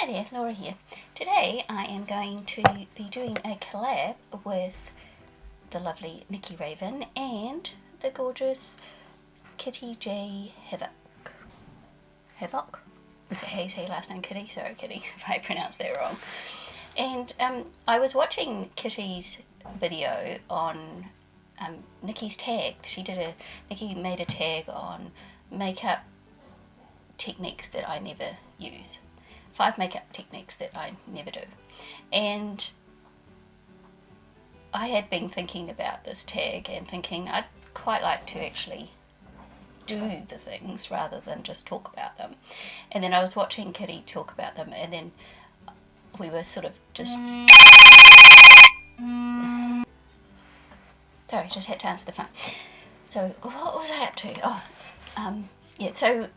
Hi there, Laura here. Today I am going to be doing a collab with the lovely Nikki Raven and the gorgeous Kittie J Havok. Havok? Is it how you say your last name, Kittie? Sorry, Kittie, if I pronounced that wrong. And I was watching Kittie's video on Nikki's tag. Nikki made a tag on makeup techniques that I never use. 5 makeup techniques that I never do. And I had been thinking about this tag and thinking I'd quite like to actually do the things rather than just talk about them. And then I was watching Kittie talk about them, and then we were sort of just... Sorry, just had to answer the phone. So what was I up to? Yeah, so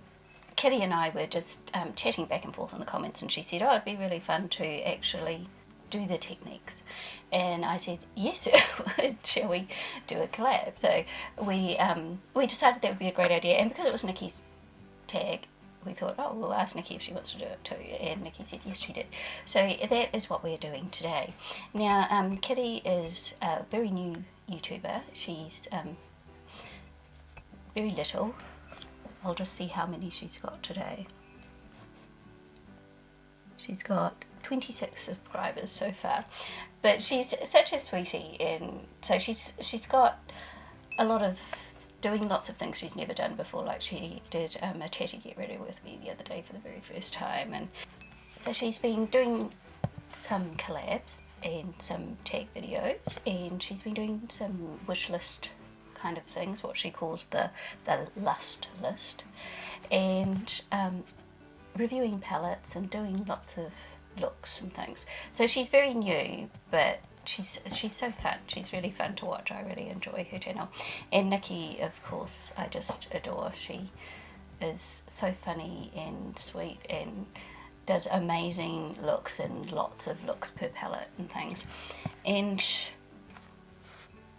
Kittie and I were just chatting back and forth in the comments, and she said, oh, it'd be really fun to actually do the techniques. And I said, yes, it would. Shall we do a collab? So we decided that would be a great idea, and because it was Nikki's tag, we thought, oh, we'll ask Nikki if she wants to do it too, and Nikki said yes, she did. So that is what we're doing today. Now, Kittie is a very new YouTuber. She's very little. I'll just see how many she's got today. She's got 26 subscribers so far, but she's such a sweetie, and so she's got a lot of doing lots of things she's never done before. Like she did a chatty get ready with me the other day for the very first time, and so she's been doing some collabs and some tag videos, and she's been doing some wish list kind of things, what she calls the lust list, and reviewing palettes and doing lots of looks and things. So she's very new, but she's so fun. She's really fun to watch. I really enjoy her channel. And Nikki, of course, I just adore. She is so funny and sweet and does amazing looks and lots of looks per palette and things. And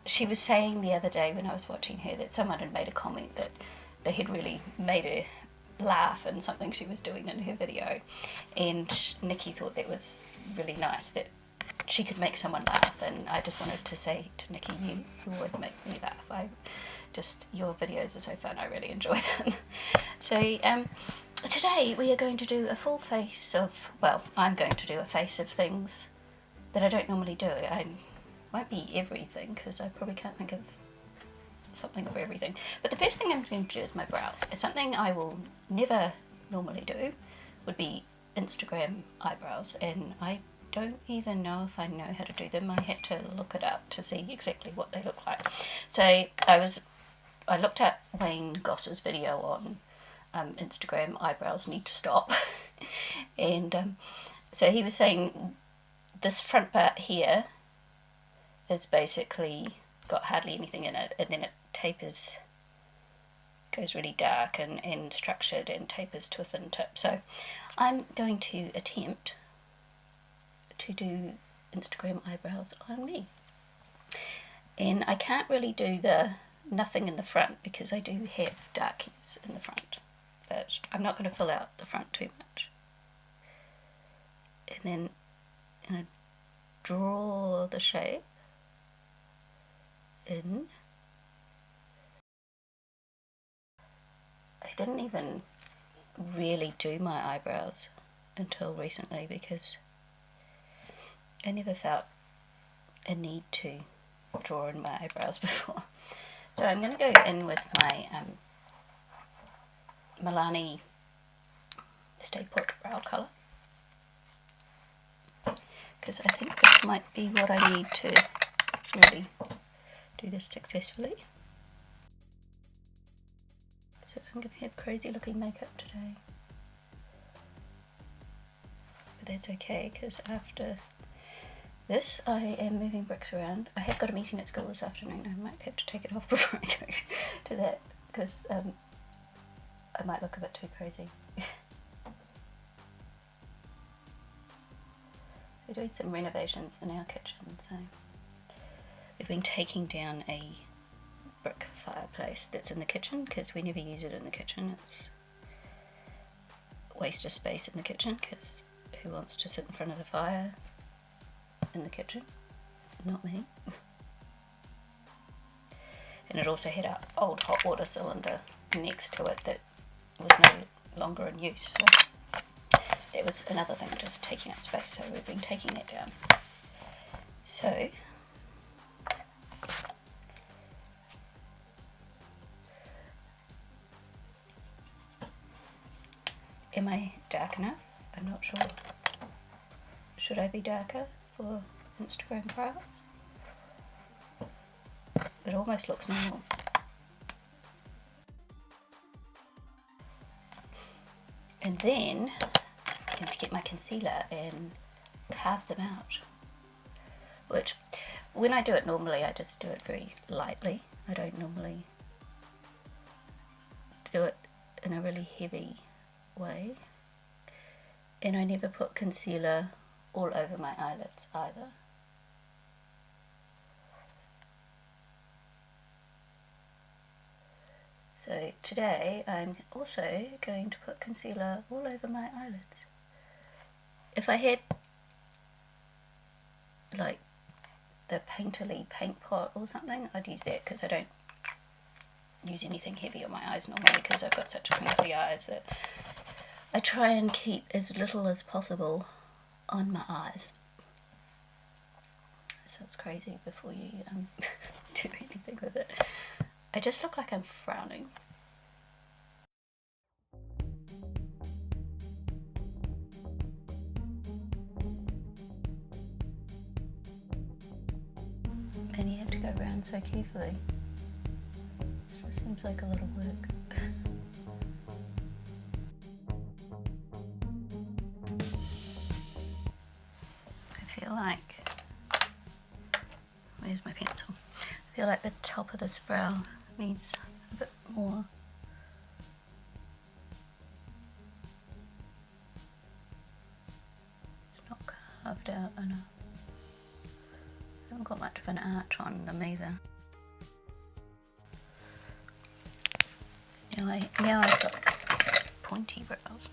she was saying the other day when I was watching her that someone had made a comment that they had really made her laugh in something she was doing in her video, and Nikki thought that was really nice that she could make someone laugh. And I just wanted to say to Nikki, you always make me laugh. Your videos are so fun. I really enjoy them. So today we are going to do a full face of, well, I'm going to do a face of things that I don't normally do. Won't be everything because I probably can't think of something for everything, but the first thing I'm going to do is my brows. It's something I will never normally do, would be Instagram eyebrows, and I don't even know if I know how to do them. I had to look it up to see exactly what they look like. So I looked at Wayne Goss's video on Instagram eyebrows need to stop and so he was saying this front part here is basically got hardly anything in it, and then it tapers, goes really dark and structured and tapers to a thin tip. So I'm going to attempt to do Instagram eyebrows on me. And I can't really do the nothing in the front because I do have darkies in the front, but I'm not going to fill out the front too much. And then I'm going to draw the shape in. I didn't even really do my eyebrows until recently because I never felt a need to draw in my eyebrows before. So I'm going to go in with my Milani Stay Put brow colour, because I think this might be what I need to really do this successfully. So I'm going to have crazy looking makeup today, but that's okay because after this I am moving bricks around. I have got a meeting at school this afternoon. I might have to take it off before I go to that because I might look a bit too crazy. We're doing some renovations in our kitchen, so we've been taking down a brick fireplace that's in the kitchen because we never use it in the kitchen. It's a waste of space in the kitchen because who wants to sit in front of the fire in the kitchen. Not me. And it also had an old hot water cylinder next to it that was no longer in use. So that was another thing, just taking up space. So we've been taking that down. So am I dark enough? I'm not sure. Should I be darker for Instagram brows? It almost looks normal. And then I'm going to get my concealer and carve them out. Which, when I do it normally, I just do it very lightly. I don't normally do it in a really heavy way. And I never put concealer all over my eyelids either. So today I'm also going to put concealer all over my eyelids. If I had like the Painterly paint pot or something, I'd use that, because I don't use anything heavy on my eyes normally because I've got such crinkly eyes that I try and keep as little as possible on my eyes. So it's crazy before you do anything with it. I just look like I'm frowning. And you have to go around so carefully. This just seems like a lot of work. I feel like, where's my pencil? I feel like the top of this brow needs a bit more. It's not carved out enough. I haven't got much of an arch on them either. Now I've got pointy brows.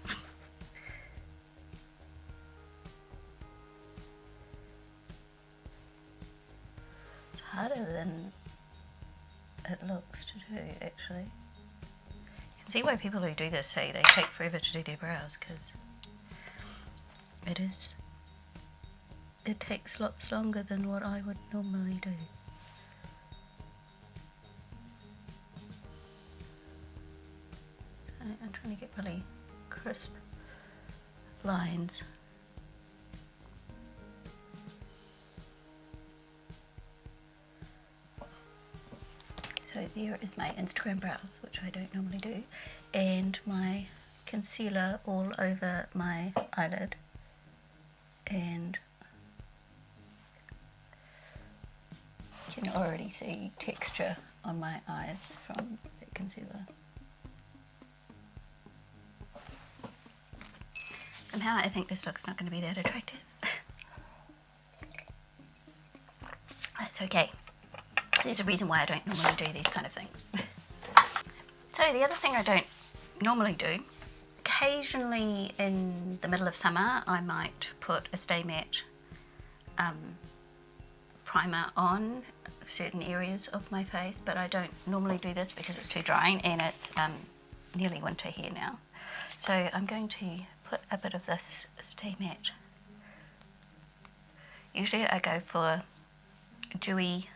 It's harder than it looks to do, actually. You can see why people who do this say they take forever to do their brows, because it takes lots longer than what I would normally do. So I'm trying to get really crisp lines. So there is my Instagram brows, which I don't normally do, and my concealer all over my eyelid, and you can already see texture on my eyes from the concealer. Somehow I think this look's not going to be that attractive. That's okay. There's a reason why I don't normally do these kind of things. So the other thing I don't normally do, occasionally in the middle of summer I might put a Stay Matte primer on certain areas of my face, but I don't normally do this because it's too drying, and it's nearly winter here now. So I'm going to put a bit of this Stay Matte. Usually I go for dewy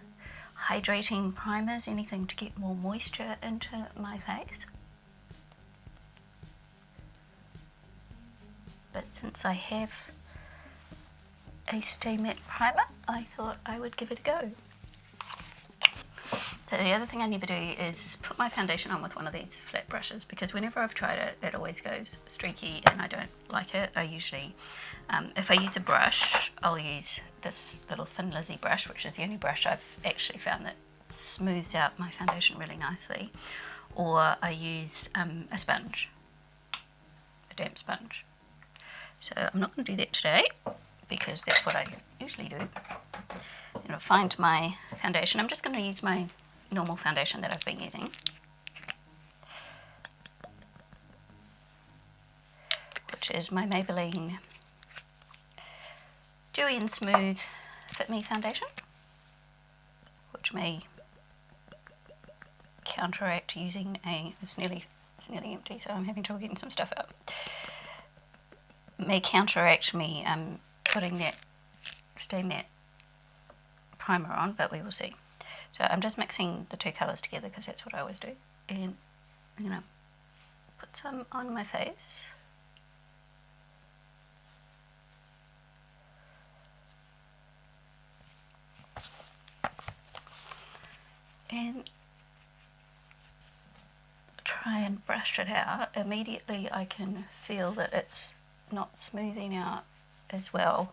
hydrating primers, anything to get more moisture into my face. But since I have a Stay Matte primer, I thought I would give it a go. So the other thing I never do is put my foundation on with one of these flat brushes, because whenever I've tried it, it always goes streaky and I don't like it. I usually, if I use a brush, I'll use this little Thin Lizzy brush, which is the only brush I've actually found that smooths out my foundation really nicely. Or I use a sponge, a damp sponge. So I'm not going to do that today, because that's what I usually do. And I'll find my foundation. I'm just going to use my normal foundation that I've been using, which is my Maybelline Dewy and Smooth Fit Me foundation, which may counteract using it's nearly empty, so I'm having trouble getting some stuff out. May counteract me putting that Stay Matte primer on, but we will see. So I'm just mixing the two colours together because that's what I always do, and I'm gonna put some on my face. And try and brush it out. Immediately I can feel that it's not smoothing out as well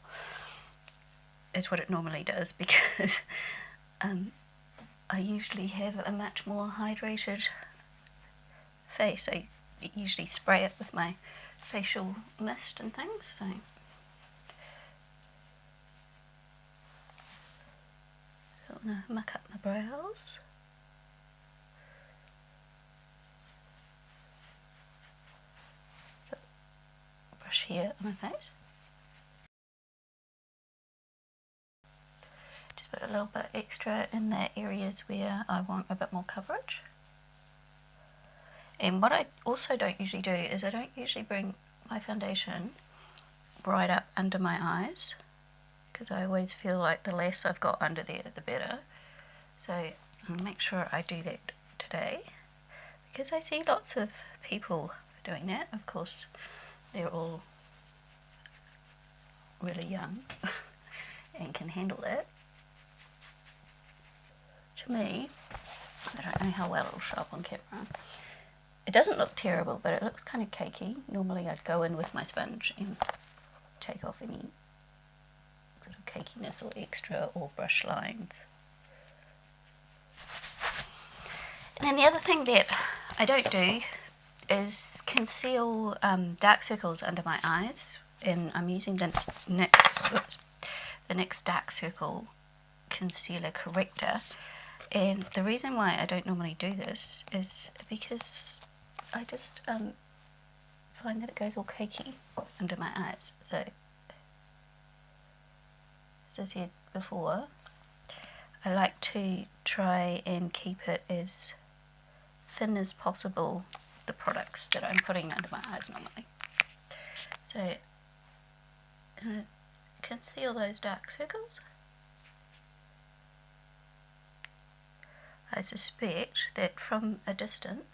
as what it normally does, because I usually have a much more hydrated face. I usually spray it with my facial mist and things. So I'm gonna muck up my brows. Brush here on my face. Just put a little bit extra in the areas where I want a bit more coverage. And what I also don't usually do is I don't usually bring my foundation right up under my eyes, because I always feel like the less I've got under there, the better. So I'll make sure I do that today, because I see lots of people doing that. Of course, they're all really young and can handle it. To me, I don't know how well it'll show up on camera. It doesn't look terrible, but it looks kind of cakey. Normally I'd go in with my sponge and take off any sort of cakiness or extra or brush lines. And then the other thing that I don't do is conceal dark circles under my eyes, and I'm using the NYX Dark Circle Concealer Corrector. And the reason why I don't normally do this is because I just find that it goes all cakey under my eyes. So, as I said before, I like to try and keep it as thin as possible, the products that I'm putting under my eyes normally. So, I'm going to conceal those dark circles. I suspect that from a distance,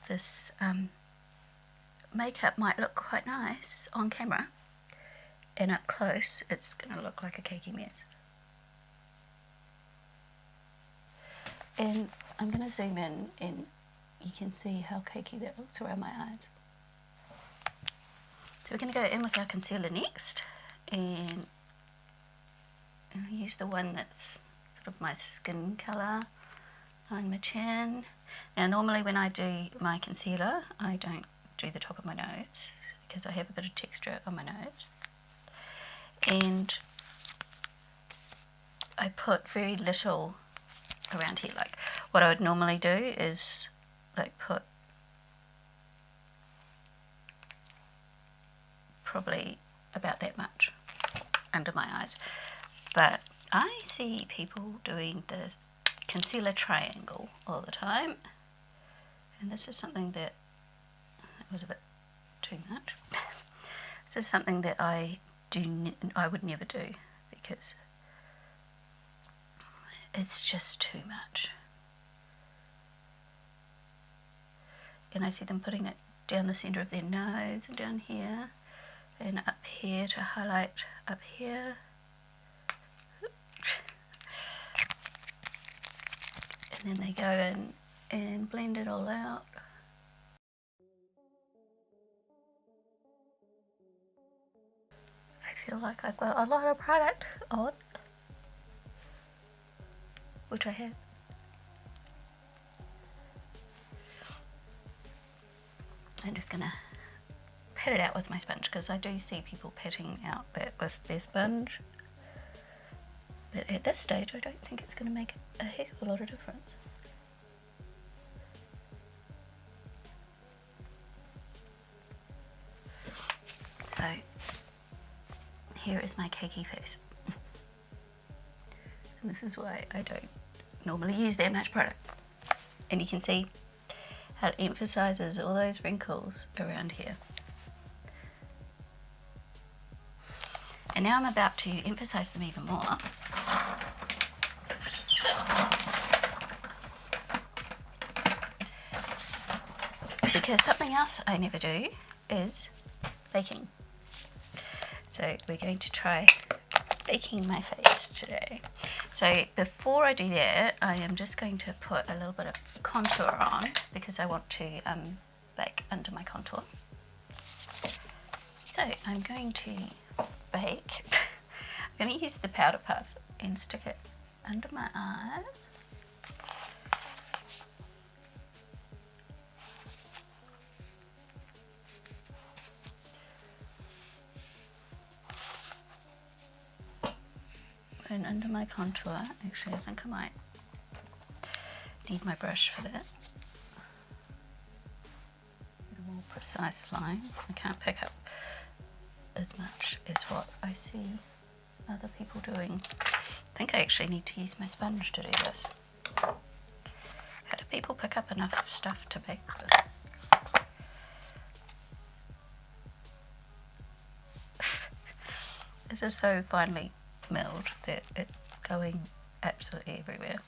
this makeup might look quite nice on camera, and up close it's going to look like a cakey mess. And I'm going to zoom in and you can see how cakey that looks around my eyes. So we're going to go in with our concealer next, and I'll use the one that's sort of my skin colour on my chin. Now normally when I do my concealer, I don't do the top of my nose because I have a bit of texture on my nose. And I put very little around here. Like what I would normally do is like put probably about that much under my eyes. But I see people doing the concealer triangle all the time, and this is something that was a bit too much. This is something that I would never do, because it's just too much. And I see them putting it down the centre of their nose and down here and up here to highlight up here. And then they go in and blend it all out. I feel like I've got a lot of product on, which I have. I'm just gonna pat it out with my sponge, because I do see people patting out that with their sponge. But at this stage, I don't think it's going to make a heck of a lot of difference. So, here is my cakey face. And this is why I don't normally use that much product. And you can see how it emphasizes all those wrinkles around here. And now I'm about to emphasize them even more. Because something else I never do is baking. So we're going to try baking my face today. So before I do that, I am just going to put a little bit of contour on because I want to bake under my contour. So I'm going to bake. I'm going to use the powder puff and stick it under my eyes. And under my contour. Actually, I think I might need my brush for that. A more precise line. I can't pick up as much as what I see other people doing. I think I actually need to use my sponge to do this. How do people pick up enough stuff to bake with? This is so finely milled that it's going absolutely everywhere.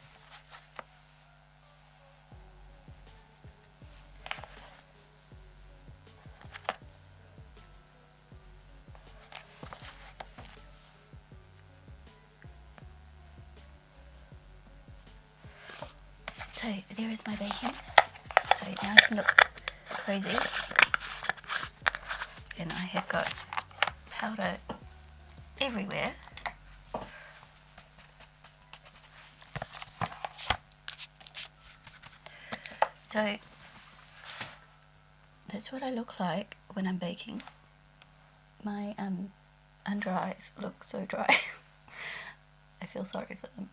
So there is my baking. So now I can look crazy. And I have got powder everywhere. So that's what I look like when I'm baking. My under eyes look so dry. I feel sorry for them.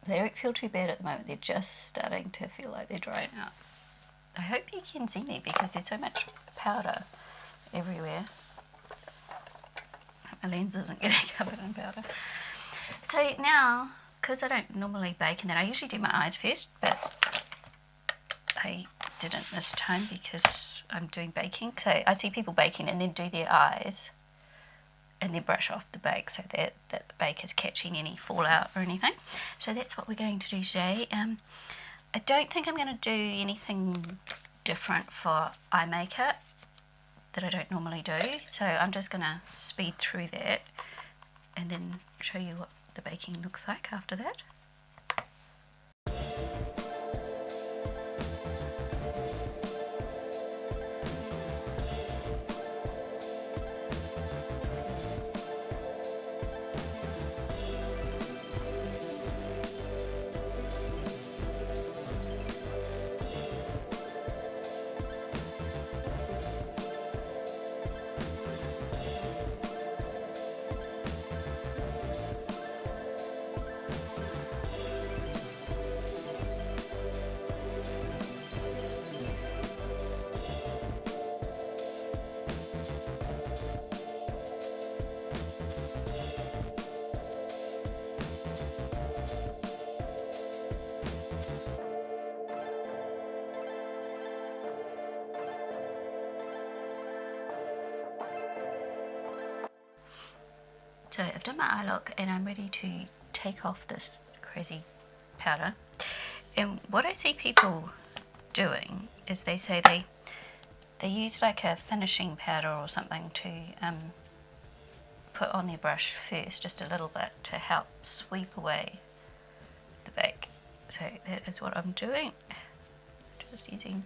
They don't feel too bad at the moment. They're just starting to feel like they're drying out. I hope you can see me because there's so much powder everywhere. My lens isn't getting covered in powder. So now, because I don't normally bake, and then I usually do my eyes first, but I didn't this time because I'm doing baking. So I see people baking and then do their eyes and then brush off the bake so that the bake is catching any fallout or anything. So that's what we're going to do today. I don't think I'm going to do anything different for eye makeup that I don't normally do. So I'm just going to speed through that and then show you what the baking looks like after that. So I've done my eye look and I'm ready to take off this crazy powder. And what I see people doing is they say they use like a finishing powder or something to put on their brush first, just a little bit, to help sweep away the bake. So that is what I'm doing. Just using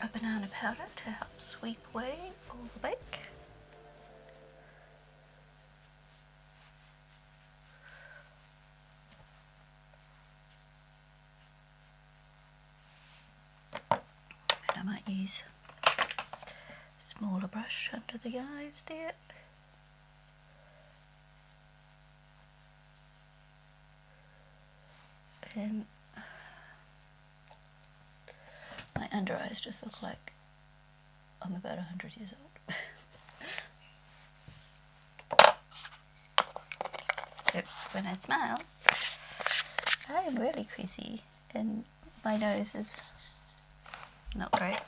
a banana powder to help sweep away all the bake. I might use a smaller brush under the eyes there. And my under eyes just look like I'm about 100 years old. when I smile, I am really queasy and my nose is not great.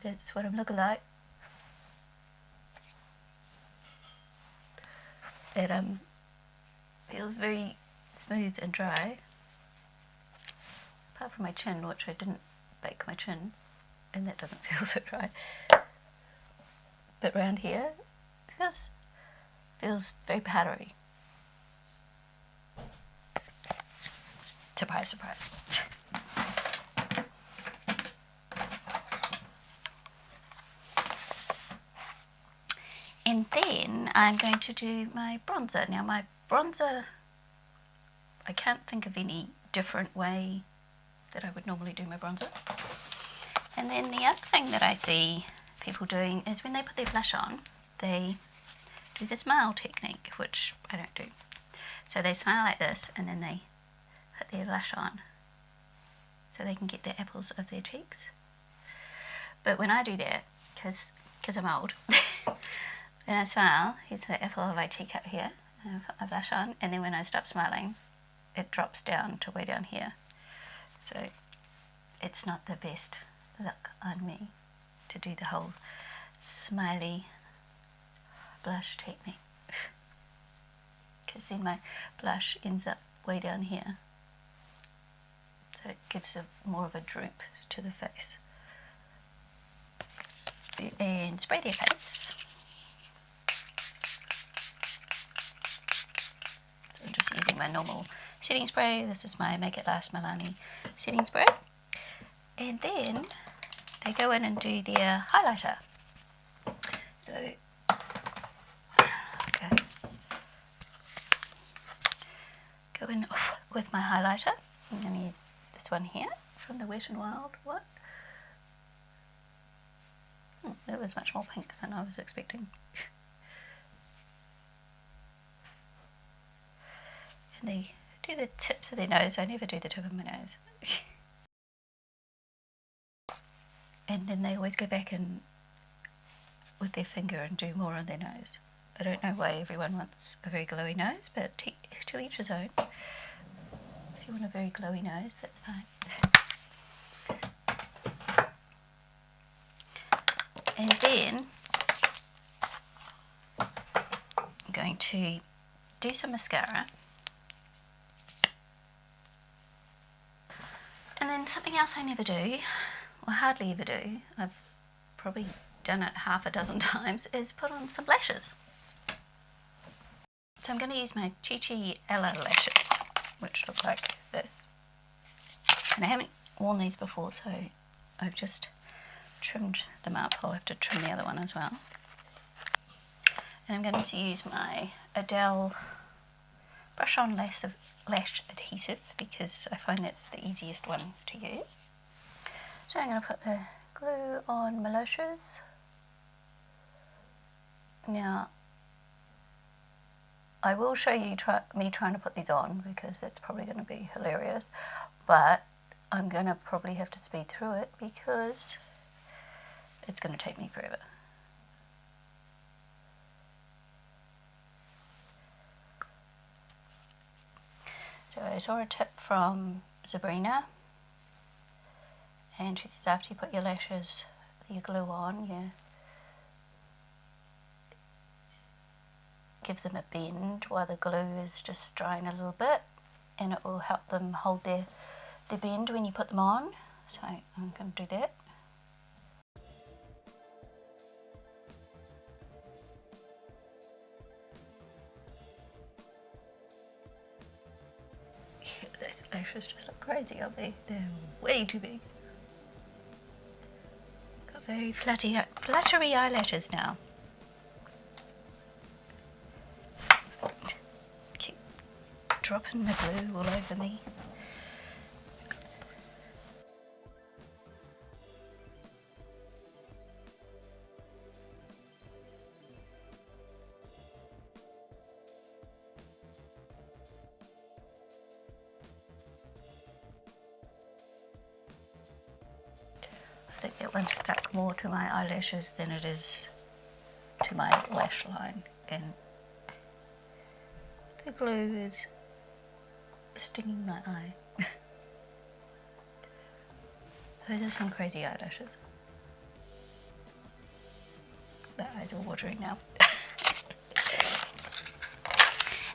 That's what I'm looking like. It feels very smooth and dry, apart from my chin, which I didn't bake my chin, and that doesn't feel so dry. But around here, it feels very powdery. Surprise, surprise. And then I'm going to do my bronzer. Now my bronzer, I can't think of any different way that I would normally do my bronzer. And then the other thing that I see people doing is when they put their blush on, they do the smile technique, which I don't do. So they smile like this and then they put their blush on so they can get the apples of their cheeks. But when I do that, because I'm old, when I smile, here's the apple of my cheek up here, and I put my blush on, and then when I stop smiling, it drops down to way down here. So it's not the best look on me to do the whole smiley blush technique, because then my blush ends up way down here. So it gives more of a droop to the face. And spray their face. So I'm just using my normal setting spray. This is my Make It Last Milani setting spray. And then they go in and do their highlighter. So, okay. Go in with my highlighter. I'm going to use this one here from the Wet n Wild one. That was much more pink than I was expecting. And they do the tips of their nose. I never do the tip of my nose. And then they always go back and with their finger and do more on their nose. I don't know why everyone wants a very glowy nose, but to each his own. If you want a very glowy nose, that's fine. And then I'm going to do some mascara. And then something else I never do, or hardly ever do, I've probably done it half a dozen times, is put on some lashes. So I'm going to use my Chi ELLE lashes, which look like this. And I haven't worn these before, so I've just trimmed them up. I'll have to trim the other one as well. And I'm going to use my Ardell brush on lash adhesive because I find that's the easiest one to use. So I'm going to put the glue on my lashes. Now I will show you me trying to put these on because that's probably going to be hilarious, but I'm going to probably have to speed through it because it's going to take me forever. So I saw a tip from Sabrina, and she says after you put your lashes, your glue on, you give them a bend while the glue is just drying a little bit, and it will help them hold their bend when you put them on. So I'm going to do that. Those lashes just look crazy, aren't they? They're way too big. Got very fluttery eyelashes now. Keep dropping the glue all over me. I think that one stuck more to my eyelashes than it is to my lash line, and the glue is stinging my eye. Those are some crazy eyelashes. My eyes are watering now.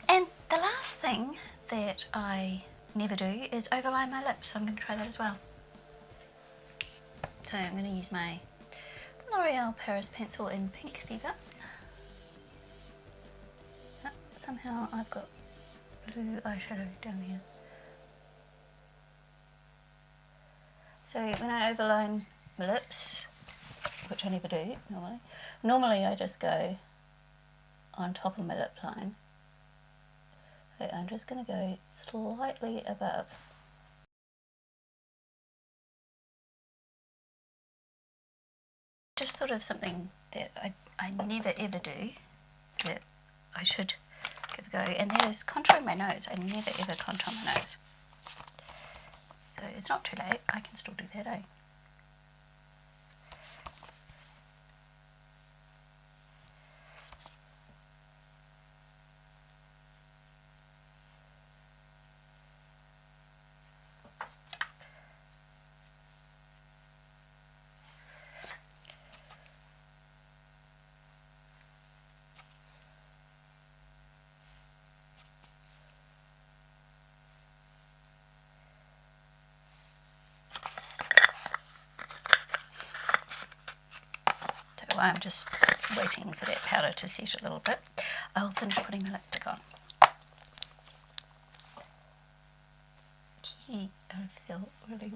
And the last thing that I never do is overline my lips, so I'm going to try that as well. So I'm going to use my L'Oreal Paris pencil in Pink Fever. Oh, somehow I've got blue eyeshadow down here. So when I overline my lips, which I never do normally I just go on top of my lip line. So I'm just going to go slightly above. Just thought of something that I never ever do that I should give a go, and that is contouring my nose. I never ever contour my nose. So it's not too late, I can still do that, eh? I'm just waiting for that powder to set a little bit. I'll finish putting my lipstick on. Gee, I feel really,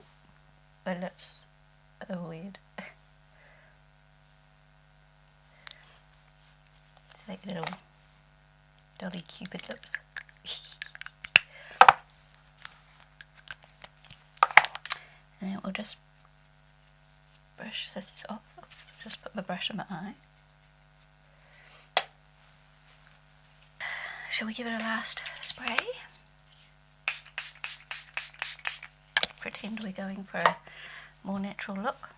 my lips are weird. It's like little Dolly Cupid lips. And then we'll just brush this off. Just put my brush in my eye. Shall we give it a last spray? Pretend we're going for a more natural look.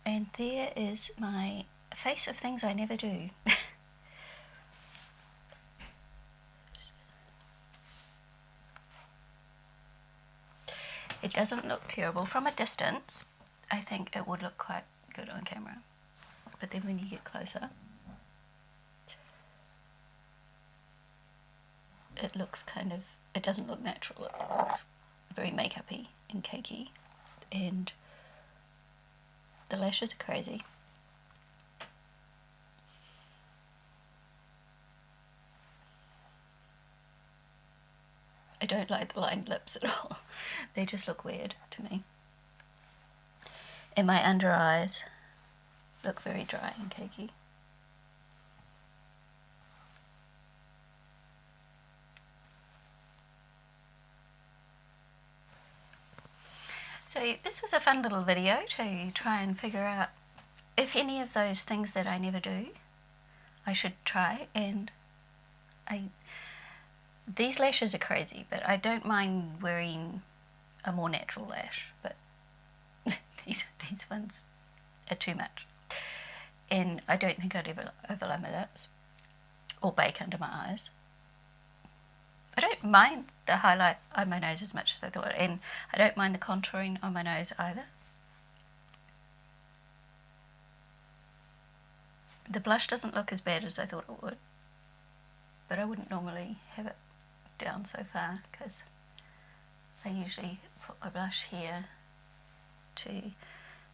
And there is my face of things I never do. It doesn't look terrible from a distance. I think it would look quite good on camera, but then when you get closer, it looks kind of, it doesn't look natural. It looks very make-up-y and cakey, and the lashes are crazy. I don't like the lined lips at all. They just look weird to me. And my under eyes look very dry and cakey. So this was a fun little video to try and figure out if any of those things that I never do, I should try. And these lashes are crazy, but I don't mind wearing a more natural lash, but these ones are too much. And I don't think I'd ever overline my lips or bake under my eyes. I don't mind the highlight on my nose as much as I thought, and I don't mind the contouring on my nose either. The blush doesn't look as bad as I thought it would, but I wouldn't normally have it down so far because I usually put my blush here to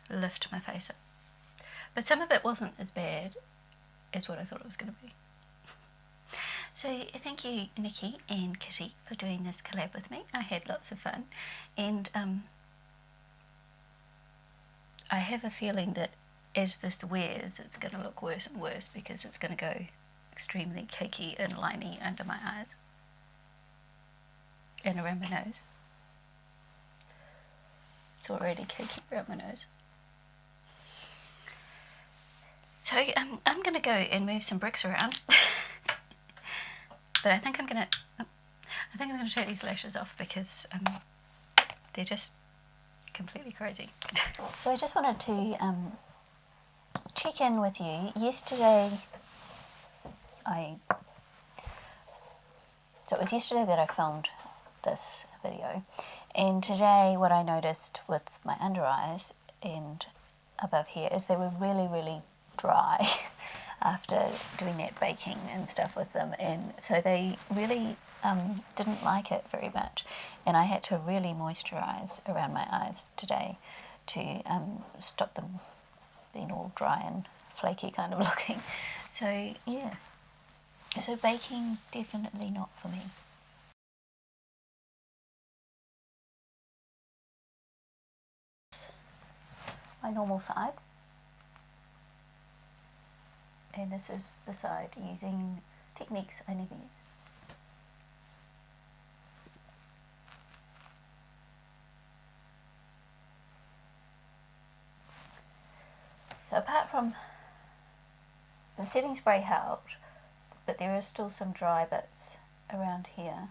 lift my face up. But some of it wasn't as bad as what I thought it was going to be. So thank you, Nikki and Kittie, for doing this collab with me. I had lots of fun, and I have a feeling that as this wears, it's going to look worse and worse because it's going to go extremely cakey and liney under my eyes and around my nose. It's already cakey around my nose. So I'm going to go and move some bricks around. But I think I'm going to take these lashes off because they're just completely crazy. So I just wanted to check in with you. Yesterday, so it was yesterday that I filmed this video, and today what I noticed with my under eyes and above here is they were really, really dry after doing that baking and stuff with them, and so they really didn't like it very much, and I had to really moisturize around my eyes today to stop them being all dry and flaky kind of looking. So yeah, so baking definitely not for me. My normal side, and this is the side using techniques I never use. So apart from the setting spray helped, but there is still some dry bits around here.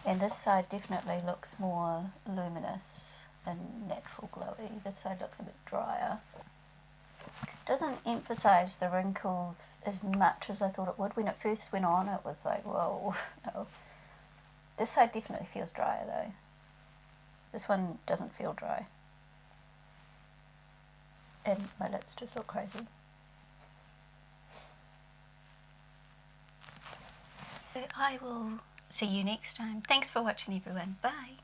And this side definitely looks more luminous and natural glowy. This side looks a bit drier. Doesn't emphasize the wrinkles as much as I thought it would. When it first went on, it was like, whoa, no. This side definitely feels drier though. This one doesn't feel dry. And my lips just look crazy. So I will see you next time. Thanks for watching, everyone. Bye.